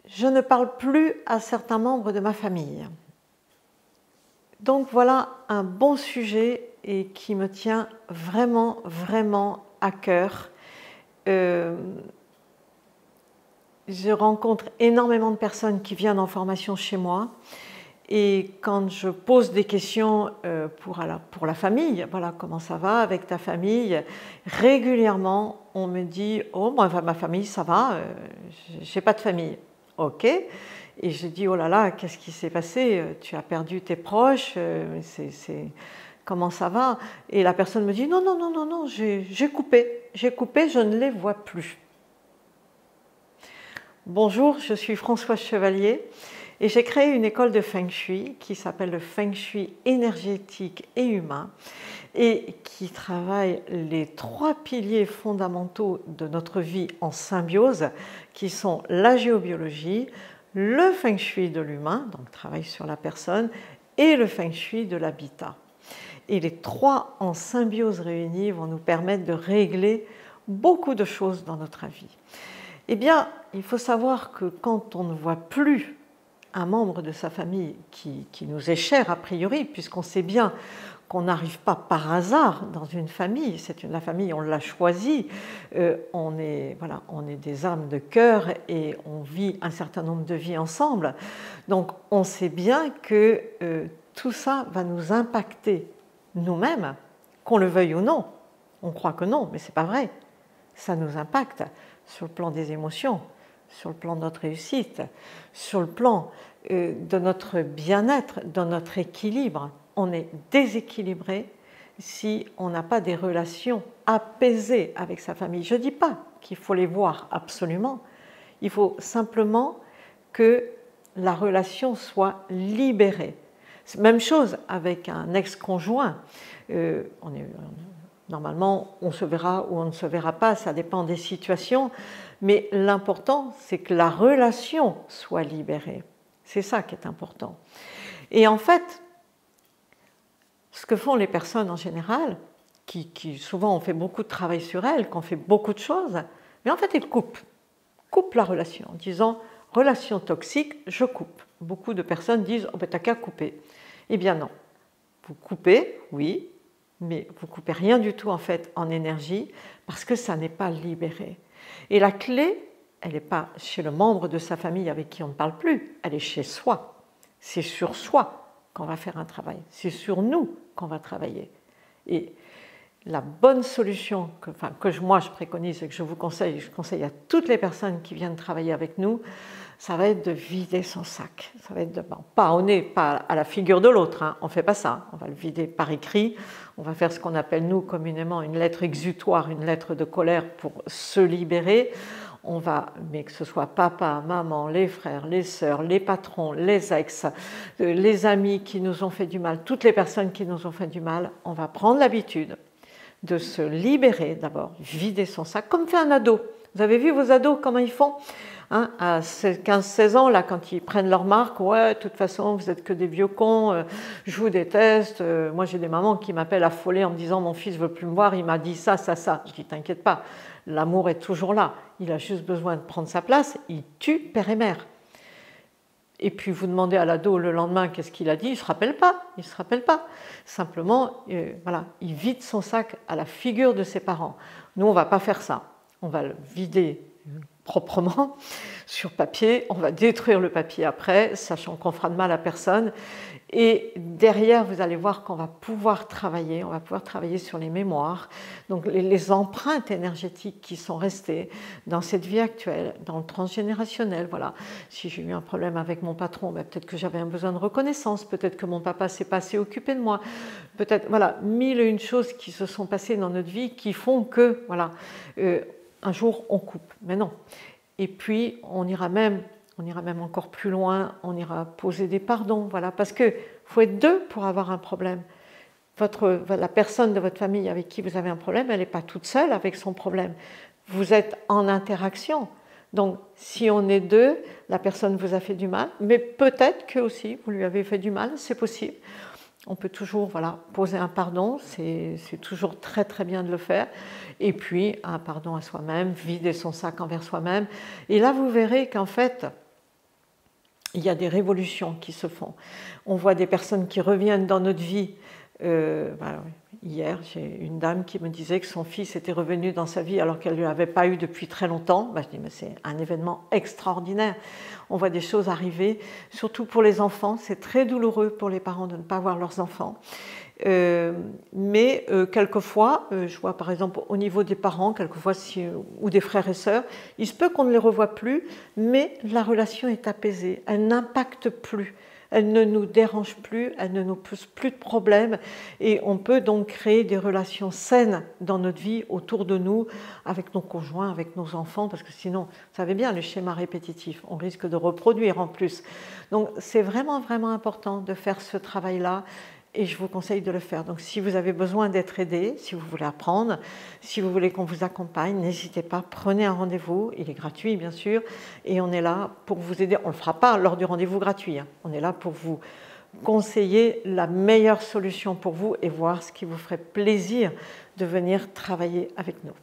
je ne parle plus à certains membres de ma famille. Donc voilà un bon sujet et qui me tient vraiment, vraiment à cœur. Je rencontre énormément de personnes qui viennent en formation chez moi. Et quand je pose des questions pour la famille, voilà, comment ça va avec ta famille, régulièrement on me dit « Oh, moi, ma famille, ça va, j'ai pas de famille. » Ok. Et je dis « Oh là là, qu'est-ce qui s'est passé? Tu as perdu tes proches, comment ça va ?» Et la personne me dit « Non, non, non, non, non, j'ai coupé, je ne les vois plus. » Bonjour, je suis Françoise Chevalier. Et j'ai créé une école de Feng Shui qui s'appelle le Feng Shui énergétique et humain et qui travaille les 3 piliers fondamentaux de notre vie en symbiose qui sont la géobiologie, le Feng Shui de l'humain, donc travail sur la personne, et le Feng Shui de l'habitat. Et les 3 en symbiose réunis vont nous permettre de régler beaucoup de choses dans notre vie. Eh bien, il faut savoir que quand on ne voit plus un membre de sa famille qui nous est cher a priori, puisqu'on sait bien qu'on n'arrive pas par hasard dans une famille, la famille, on l'a choisie, on est des âmes de cœur et on vit un certain nombre de vies ensemble. Donc on sait bien que tout ça va nous impacter nous-mêmes, qu'on le veuille ou non. On croit que non, mais ce n'est pas vrai. Ça nous impacte sur le plan des émotions, sur le plan de notre réussite, sur le plan de notre bien-être, de notre équilibre. On est déséquilibré si on n'a pas des relations apaisées avec sa famille. Je ne dis pas qu'il faut les voir absolument, il faut simplement que la relation soit libérée. Même chose avec un ex-conjoint. Normalement, on se verra ou on ne se verra pas, ça dépend des situations, mais l'important, c'est que la relation soit libérée. C'est ça qui est important. Et en fait, ce que font les personnes en général, qui souvent ont fait beaucoup de travail sur elles, qui ont fait beaucoup de choses, mais en fait, elles coupent la relation en disant « relation toxique, je coupe ». Beaucoup de personnes disent « oh ben t'as qu'à couper ». Eh bien non, vous coupez, oui, mais vous ne coupez rien du tout en fait en énergie parce que ça n'est pas libéré. Et la clé, elle n'est pas chez le membre de sa famille avec qui on ne parle plus, elle est chez soi. C'est sur soi qu'on va faire un travail, c'est sur nous qu'on va travailler. Et la bonne solution moi je préconise et que je vous conseille, je conseille à toutes les personnes qui viennent travailler avec nous, ça va être de vider son sac. Ça va être pas au nez, pas à la figure de l'autre, hein. On ne fait pas ça. On va le vider par écrit. On va faire ce qu'on appelle nous communément une lettre exutoire, une lettre de colère pour se libérer. Mais que ce soit papa, maman, les frères, les sœurs, les patrons, les ex, les amis qui nous ont fait du mal, toutes les personnes qui nous ont fait du mal, on va prendre l'habitude de se libérer d'abord, vider son sac, comme fait un ado. Vous avez vu vos ados, comment ils font? Hein, à 15-16 ans, là, quand ils prennent leur marque, ouais, de toute façon, vous êtes que des vieux cons, je vous déteste. Moi, j'ai des mamans qui m'appellent affolées en me disant mon fils ne veut plus me voir, il m'a dit ça, ça, ça. Je dis t'inquiète pas, l'amour est toujours là. Il a juste besoin de prendre sa place, il tue père et mère. Et puis vous demandez à l'ado le lendemain qu'est-ce qu'il a dit, il ne se rappelle pas, il se rappelle pas. Simplement, voilà, il vide son sac à la figure de ses parents. Nous, on ne va pas faire ça. On va le vider proprement sur papier, on va détruire le papier après, sachant qu'on fera de mal à personne. Et derrière, vous allez voir qu'on va pouvoir travailler, sur les mémoires, donc les empreintes énergétiques qui sont restées dans cette vie actuelle, dans le transgénérationnel. Voilà. Si j'ai eu un problème avec mon patron, ben peut-être que j'avais un besoin de reconnaissance, peut-être que mon papa s'est pas assez occupé de moi, peut-être, voilà, 1001 choses qui se sont passées dans notre vie qui font que, voilà, un jour on coupe, mais non. Et puis on ira même encore plus loin, on ira poser des pardons, voilà, parce qu'il faut être deux pour avoir un problème. La personne de votre famille avec qui vous avez un problème, elle n'est pas toute seule avec son problème. Vous êtes en interaction. Donc si on est deux, la personne vous a fait du mal, mais peut-être que aussi vous lui avez fait du mal, c'est possible. On peut toujours poser un pardon, c'est toujours très très bien de le faire. Et puis un pardon à soi-même, vider son sac envers soi-même. Et là vous verrez qu'en fait, il y a des révolutions qui se font. On voit des personnes qui reviennent dans notre vie. Hier, j'ai une dame qui me disait que son fils était revenu dans sa vie alors qu'elle ne l'avait pas eu depuis très longtemps. Je dis, mais c'est un événement extraordinaire. On voit des choses arriver, surtout pour les enfants. C'est très douloureux pour les parents de ne pas voir leurs enfants. Mais quelquefois, je vois par exemple au niveau des parents, quelquefois ou des frères et sœurs, il se peut qu'on ne les revoie plus, mais la relation est apaisée, elle n'impacte plus. Elle ne nous dérange plus, elle ne nous pose plus de problèmes et on peut donc créer des relations saines dans notre vie, autour de nous, avec nos conjoints, avec nos enfants, parce que sinon, vous savez bien, le schéma répétitif, on risque de reproduire en plus. Donc c'est vraiment, vraiment important de faire ce travail-là et je vous conseille de le faire. Donc si vous avez besoin d'être aidé, si vous voulez apprendre, si vous voulez qu'on vous accompagne, n'hésitez pas, prenez un rendez-vous, il est gratuit bien sûr, et on est là pour vous aider. On ne le fera pas lors du rendez-vous gratuit, hein. On est là pour vous conseiller la meilleure solution pour vous et voir ce qui vous ferait plaisir de venir travailler avec nous.